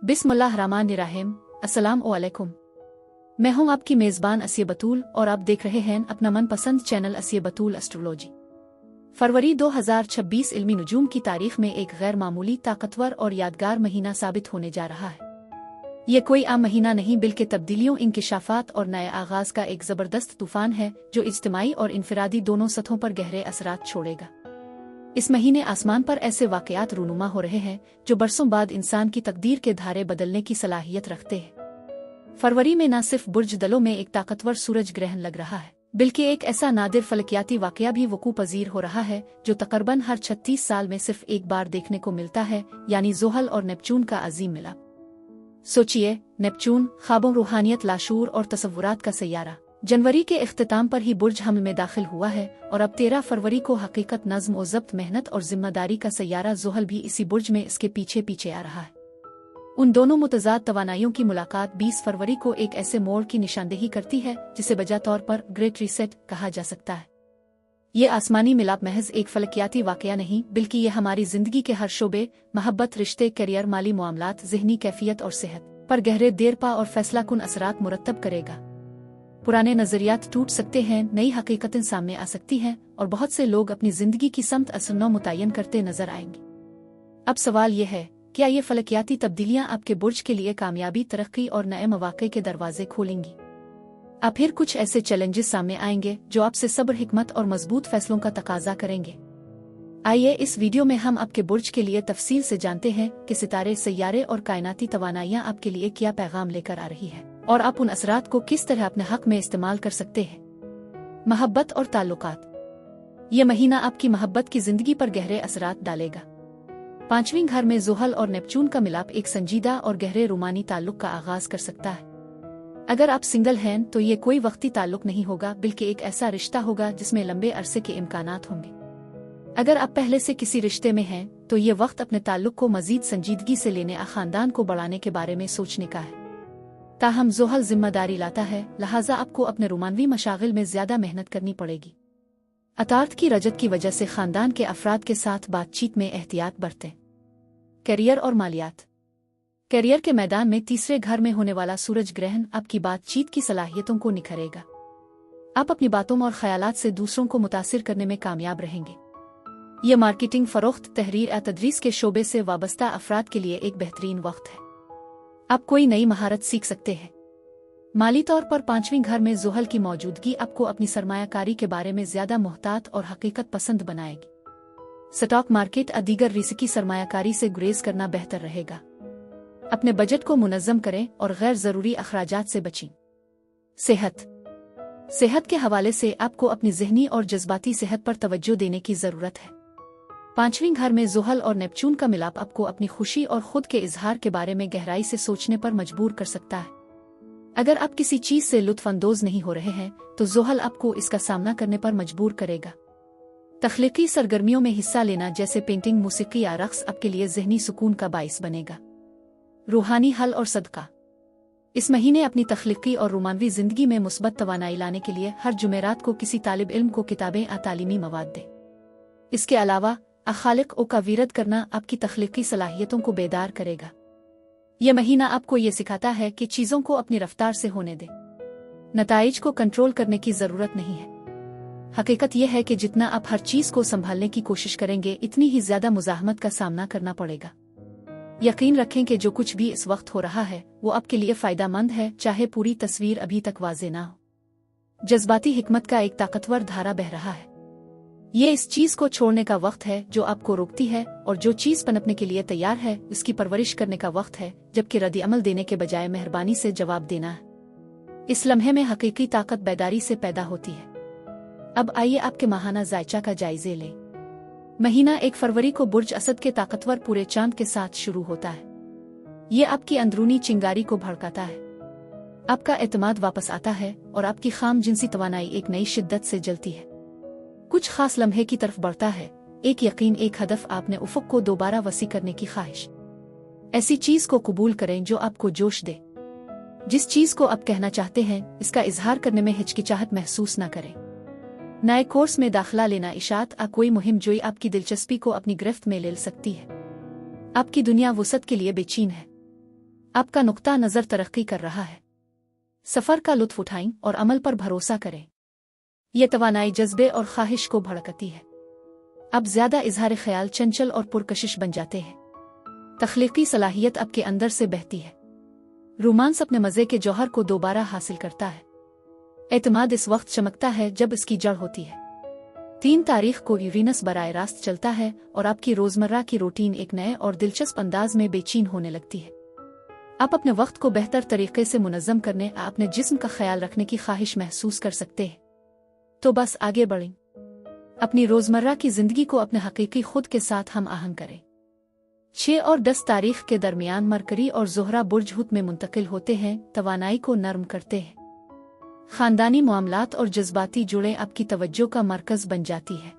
बिस्मिल्लाहिर्रहमानिर्रहीम। अस्सलाम वालेकुम। मैं हूं आपकी मेज़बान असिया बतूल और आप देख रहे हैं अपना मनपसंद चैनल असिया बतूल एस्ट्रोलॉजी। फरवरी 2026 इल्मी नुजूम की तारीख में एक गैर मामूली, ताकतवर और यादगार महीना साबित होने जा रहा है। ये कोई आम महीना नहीं बल्कि तब्दीलियों, इंकिशाफात और नए आगाज का एक ज़बरदस्त तूफान है जो इज्तिमाई और इनफरादी दोनों सतहों पर गहरे असरात छोड़ेगा। इस महीने आसमान पर ऐसे वाक़यात रूनुमा हो रहे हैं जो बरसों बाद इंसान की तकदीर के धारे बदलने की सलाहियत रखते हैं। फरवरी में न सिर्फ बुर्ज दलों में एक ताकतवर सूरज ग्रहण लग रहा है, बल्कि एक ऐसा नादिर फलकियाती वाक़या भी वकू पजीर हो रहा है जो तकरीबन हर 36 साल में सिर्फ एक बार देखने को मिलता है, यानी ज़ोहल और नेपच्यून का अजीम मिलाप। सोचिए, नेपच्यून, ख्वाबों, रूहानियत, लाशूर और तसव्वुरात का सैयारा, जनवरी के इख्तिताम पर ही बुर्ज हमल में दाखिल हुआ है और अब 13 फरवरी को हकीकत, नज़्म और ज़ब्त, मेहनत और जिम्मेदारी का सैयारा ज़ोहल भी इसी बुर्ज में इसके पीछे पीछे आ रहा है। उन दोनों मुतज़ाद तवानाइयों की मुलाकात 20 फरवरी को एक ऐसे मोड़ की निशानदेही करती है जिसे बजा तौर पर ग्रेट रीसेट कहा जा सकता है। ये आसमानी मिलाप महज एक फलकियाती वाक़या नहीं, बल्कि ये हमारी ज़िंदगी के हर शोबे, मोहब्बत, रिश्ते, करियर, माली मामलात, ज़हनी कैफियत और सेहत पर गहरे, देरपा और फैसलाकुन असरात मुरत्तब करेगा। पुराने नज़रियात टूट सकते हैं, नई हकीकतें सामने आ सकती हैं और बहुत से लोग अपनी ज़िंदगी की समत असरनौ मुतय्यन करते नजर आएंगे। अब सवाल ये है, क्या ये फलकियाती तब्दीलियां आपके बुर्ज के लिए कामयाबी, तरक्की और नए मौक़े के दरवाजे खोलेंगी? अब फिर कुछ ऐसे चैलेंजेस सामने आएंगे जो आपसे सब्र, हिकमत और मजबूत फैसलों का तकाजा करेंगे। आइए इस वीडियो में हम आपके बुर्ज के लिए तफसील से जानते हैं कि सितारे, सैयारे और कायनाती तवानाइयाँ आपके लिए क्या पैगाम लेकर आ रही है और आप उन असरात को किस तरह अपने हक में इस्तेमाल कर सकते हैं। मोहब्बत और ताल्लुकात। ये महीना आपकी मोहब्बत की जिंदगी पर गहरे असरात डालेगा। 5वें घर में ज़ोहल और नेपच्यून का मिलाप एक संजीदा और गहरे रूमानी ताल्लुक का आगाज कर सकता है। अगर आप सिंगल हैं तो ये कोई वक्ती ताल्लुक नहीं होगा, बल्कि एक ऐसा रिश्ता होगा जिसमें लंबे अरसे के इम्कानात होंगे। अगर आप पहले से किसी रिश्ते में हैं तो ये वक्त अपने ताल्लुक को मजीद संजीदगी से लेने, खानदान को बढ़ाने के बारे में सोचने का है। ताहम ज़ोहल जिम्मेदारी लाता है, लिहाजा आपको अपने रोमानवी मशागिल में ज्यादा मेहनत करनी पड़ेगी। अतार्थ की रजत की वजह से खानदान के अफराद के साथ बातचीत में एहतियात बरतें। करियर और मालियात। करियर के मैदान में तीसरे घर में होने वाला सूरज ग्रहण आपकी बातचीत की सलाहियतों को निखरेगा। आप अपनी बातों और ख्यालात से दूसरों को मुतासिर करने में कामयाब रहेंगे। ये मार्केटिंग, फरोख्त, तहरीर या तदरीस के शोबे से वाबस्ता अफराद के लिए एक बेहतरीन वक्त है। आप कोई नई महारत सीख सकते हैं। माली तौर पर 5वें घर में ज़ोहल की मौजूदगी आपको अपनी सरमायाकारी के बारे में ज्यादा मुहतात और हकीकत पसंद बनाएगी। स्टॉक मार्केट या दीगर रिस्की सरमायाकारी से गुरेज करना बेहतर रहेगा। अपने बजट को मुनज़्ज़म करें और गैर ज़रूरी अखराजात से बचें। सेहत के हवाले से आपको अपनी ज़हनी और जज्बाती सेहत पर तवज्जो देने की ज़रूरत है। 5वें घर में ज़ोहल और नेपच्यून का मिलाप आपको अपनी खुशी और खुद के इजहार के बारे में गहराई से सोचने पर मजबूर कर सकता है। अगर आप किसी चीज से लुत्फ़अंदोज़ नहीं हो रहे हैं तो ज़ोहल आपको इसका सामना करने पर मजबूर करेगा। तख्लीकी सरगर्मियों में हिस्सा लेना जैसे पेंटिंग, मूसीकी या रक़्स आपके लिए ज़हनी सुकून का बाइस बनेगा। रूहानी हल और सदका। इस महीने अपनी तख्लीकी और रोमानवी जिंदगी में मुस्बत तवानाई लाने के लिए हर जुमेरात को किसी तालिब इल्म को किताबें या तालीमी मवाद दें। इसके अलावा खालिक का विरद करना आपकी तख्लीकी सलाहियतों को बेदार करेगा। यह महीना आपको ये सिखाता है कि चीज़ों को अपनी रफ्तार से होने दें। नताइज को कंट्रोल करने की ज़रूरत नहीं है। हकीकत यह है कि जितना आप हर चीज़ को संभालने की कोशिश करेंगे, इतनी ही ज्यादा मुज़ाहमत का सामना करना पड़ेगा। यकीन रखें कि जो कुछ भी इस वक्त हो रहा है वो आपके लिए फ़ायदेमंद है, चाहे पूरी तस्वीर अभी तक वाज़े ना हो। जज्बाती हिकमत का एक ताकतवर धारा बह रहा है। ये इस चीज को छोड़ने का वक्त है जो आपको रोकती है और जो चीज पनपने के लिए तैयार है उसकी परवरिश करने का वक्त है, जबकि रद्द अमल देने के बजाय मेहरबानी से जवाब देना है। इस लम्हे में हकीकी ताकत बेदारी से पैदा होती है। अब आइए आपके माहाना जायचा का जायजे लें। महीना 1 फरवरी को बुर्ज असद के ताकतवर पूरे चांद के साथ शुरू होता है। ये आपकी अंदरूनी चिंगारी को भड़काता है, आपका एतमाद वापस आता है और आपकी खाम जिनसी तवानाई एक नई शिद्दत से जलती है। कुछ खास लम्हे की तरफ बढ़ता है, एक यकीन, एक हदफ, आपने उफक को दोबारा वसी करने की ख्वाहिश। ऐसी चीज को कबूल करें जो आपको जोश दे। जिस चीज को आप कहना चाहते हैं इसका इजहार करने में हिचकिचाहट महसूस न करें। नए कोर्स में दाखिला लेना, इशात आ कोई मुहिम जोई आपकी दिलचस्पी को अपनी गिरफ्त में ले सकती है। आपकी दुनिया वुसत के लिए बेचैन है। आपका नुक्ता नज़र तरक्की कर रहा है। सफ़र का लुत्फ उठाएं और अमल पर भरोसा करें। ये तवानाई जज्बे और ख्वाहिश को भड़कती है। अब ज़्यादा इजहार ख्याल चंचल और पुरकशिश बन जाते हैं। तख्लीकी सलाहियत आपके अंदर से बहती है। रोमांस अपने मज़े के जौहर को दोबारा हासिल करता है। एतमाद इस वक्त चमकता है जब इसकी जड़ होती है। 3 तारीख को यूरेनस बराह रास्त चलता है और आपकी रोज़मर्रा की रूटीन एक नए और दिलचस्प अंदाज में बेचैन होने लगती है। आप अपने वक्त को बेहतर तरीके से मुनज़्ज़म करने, अपने जिस्म का ख्याल रखने की ख्वाहिश महसूस कर सकते हैं। तो बस आगे बढ़ें। अपनी रोज़मर्रा की ज़िंदगी को अपने हकीकी खुद के साथ हम आहंग करें। 6 और 10 तारीख के दरमियान मरकरी और ज़ोहरा बुर्ज हुत में मुंतकिल होते हैं, तवानाई को नरम करते हैं। ख़ानदानी मामलात और जज्बाती जुड़े आपकी तवज्जो का मरकज़ बन जाती है।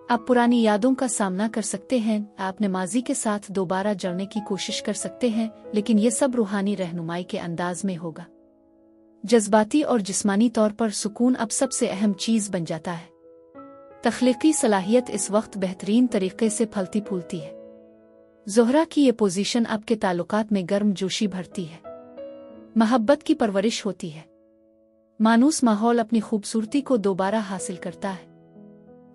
आप पुरानी यादों का सामना कर सकते हैं, अपने माजी के साथ दोबारा जुड़ने की कोशिश कर सकते हैं, लेकिन ये सब रूहानी रहनुमाई के अंदाज में होगा। जज्बाती और जिस्मानी तौर पर सुकून अब सबसे अहम चीज़ बन जाता है। तख्लीकी सलाहियत इस वक्त बेहतरीन तरीके से फलती फूलती है। ज़ोहरा की ये पोजीशन आपके ताल्लुकात में गर्म जोशी भरती है। महब्बत की परवरिश होती है। मानूस माहौल अपनी खूबसूरती को दोबारा हासिल करता है।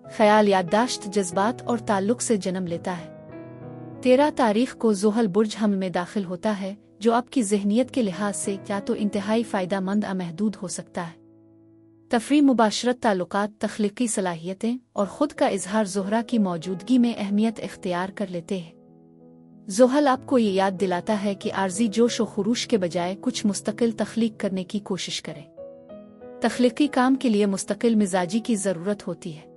ख्याल, याददाश्त, जज्बात और ताल्लुक से जन्म लेता है। 13 तारीख को ज़ोहल बुर्ज हम में दाखिल होता है, जो आपकी ज़हनियत के लिहाज से या तो इंतहाई फ़ायदामंद या महदूद हो सकता है। तफरीह, मुबाशरत, ताल्लुकात, तख्लीकी सलाहियतें और ख़ुद का इजहार ज़ोहरा की मौजूदगी में अहमियत इख्तियार कर लेते हैं। ज़ोहल आपको ये याद दिलाता है कि आर्जी जोश व खुरूश के बजाय कुछ मुस्तकिल तख्लीक करने की कोशिश करें। तख्लीकी काम के लिए मुस्तकिल मिजाजी की ज़रूरत होती है।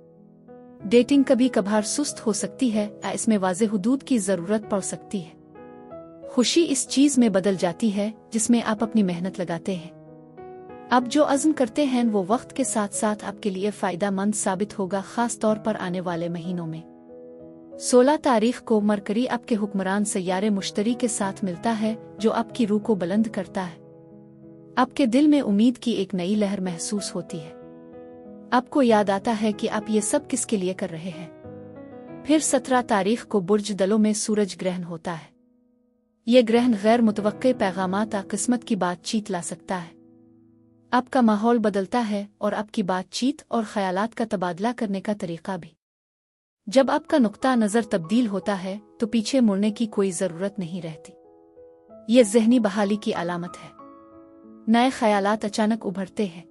डेटिंग कभी कभार सुस्त हो सकती है या इसमें वाज़े हुदूद की ज़रूरत पड़ सकती है। खुशी इस चीज़ में बदल जाती है जिसमें आप अपनी मेहनत लगाते हैं। आप जो अज़्म करते हैं वो वक्त के साथ साथ आपके लिए फ़ायदामंद साबित होगा, ख़ास तौर पर आने वाले महीनों में। 16 तारीख को मरकरी आपके हुक्मरान सैयारे मुश्तरी के साथ मिलता है, जो आपकी रूह को बुलंद करता है। आपके दिल में उम्मीद की एक नई लहर महसूस होती है। आपको याद आता है कि आप ये सब किसके लिए कर रहे हैं। फिर 17 तारीख को बुर्ज दलों में सूरज ग्रहण होता है। ये ग्रहण गैर मुतवक्के पैगामात किस्मत की बातचीत ला सकता है। आपका माहौल बदलता है और आपकी बातचीत और ख्यालात का तबादला करने का तरीका भी। जब आपका नुक्ता नज़र तब्दील होता है तो पीछे मुड़ने की कोई ज़रूरत नहीं रहती। ये ज़हनी बहाली की अलामत है। नए ख़यालात अचानक उभरते हैं।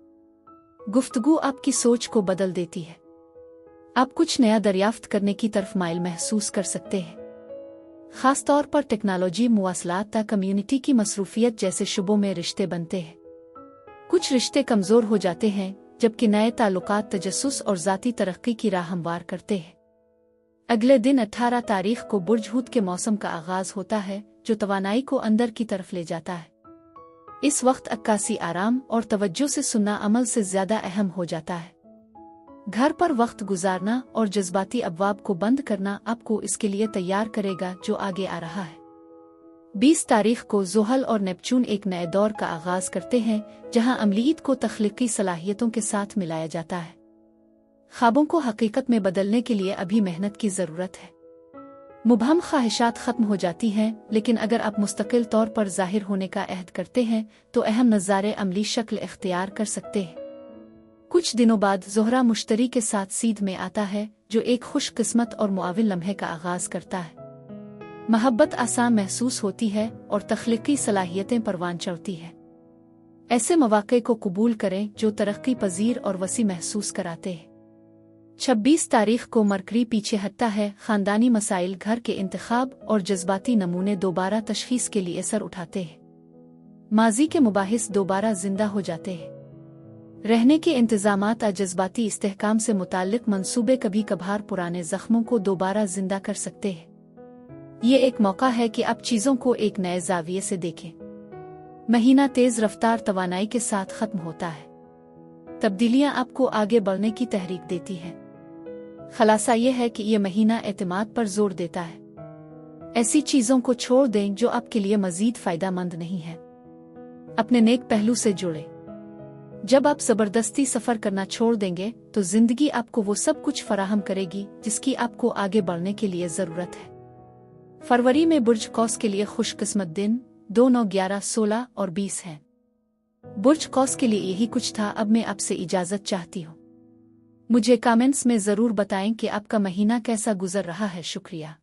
गुफ्तगू आपकी सोच को बदल देती है। आप कुछ नया दरियाफ्त करने की तरफ माइल महसूस कर सकते हैं। ख़ास तौर पर टेक्नोलॉजी, मुवासलात या कम्युनिटी की मसरूफियत जैसे शुबों में रिश्ते बनते हैं। कुछ रिश्ते कमज़ोर हो जाते हैं, जबकि नए ताल्लुकात तजस्सुस और ज़ाती तरक्की की राह हमवार करते हैं। अगले दिन 18 तारीख को बुर्ज हुत के मौसम का आगाज़ होता है, जो तवानाई को अंदर की तरफ ले जाता है। इस वक्त अक्कासी, आराम और तवज्जो से सुनना अमल से ज़्यादा अहम हो जाता है। घर पर वक्त गुजारना और जज्बाती अबवाब को बंद करना आपको इसके लिए तैयार करेगा जो आगे आ रहा है। 20 तारीख को ज़ोहल और नेपच्यून एक नए दौर का आगाज़ करते हैं, जहां अमलीत को तख्लीकी सलाहियतों के साथ मिलाया जाता है। ख्वाबों को हकीकत में बदलने के लिए अभी मेहनत की ज़रूरत है। मुबहम ख्वाहिशात ख़त्म हो जाती हैं, लेकिन अगर आप मुस्तकिल तौर पर ज़ाहिर होने का अहद करते हैं तो अहम नज़ारे अमली शक्ल इख्तियार कर सकते हैं। कुछ दिनों बाद ज़ोहरा मुश्तरी के साथ सीध में आता है, जो एक खुशकिस्मत और मुआविन लम्हे का आगाज़ करता है। महब्बत आसान महसूस होती है और तख्लीकी सलाहियतें परवान चढ़ती है। ऐसे मौक़े को कबूल करें जो तरक्की पजीर और वसी महसूस कराते हैं। 26 तारीख को मरकरी पीछे हटता है। ख़ानदानी मसाइल, घर के इंतखाब और जज्बाती नमूने दोबारा तशख़ीस के लिए सर उठाते हैं। माजी के मुबाहिस दोबारा जिंदा हो जाते हैं। रहने के इंतज़ामात और जज्बाती इस्तेहकाम से मुताल्लिक़ मंसूबे कभी कभार पुराने ज़ख्मों को दोबारा जिंदा कर सकते हैं। ये एक मौका है कि आप चीज़ों को एक नए ज़ाविये से देखें। महीना तेज़ रफ्तार तवानाई के साथ ख़त्म होता है। तब्दीलियाँ आपको आगे बढ़ने की तहरीक देती है। खलासा ये है कि ये महीना एतमाद पर जोर देता है। ऐसी चीज़ों को छोड़ दें जो आपके लिए मज़ीद फ़ायदामंद नहीं है। अपने नेक पहलू से जुड़े। जब आप ज़बरदस्ती सफ़र करना छोड़ देंगे तो ज़िंदगी आपको वो सब कुछ फराहम करेगी जिसकी आपको आगे बढ़ने के लिए ज़रूरत है। फरवरी में बुर्ज कौस के लिए खुशकिस्मत दिन 2, 9, 11, 16 और 20 हैं। बुर्ज कौस के लिए यही कुछ था। अब मैं आपसे इजाज़त चाहती हूँ। मुझे कमेंट्स में ज़रूर बताएं कि आपका महीना कैसा गुजर रहा है। शुक्रिया।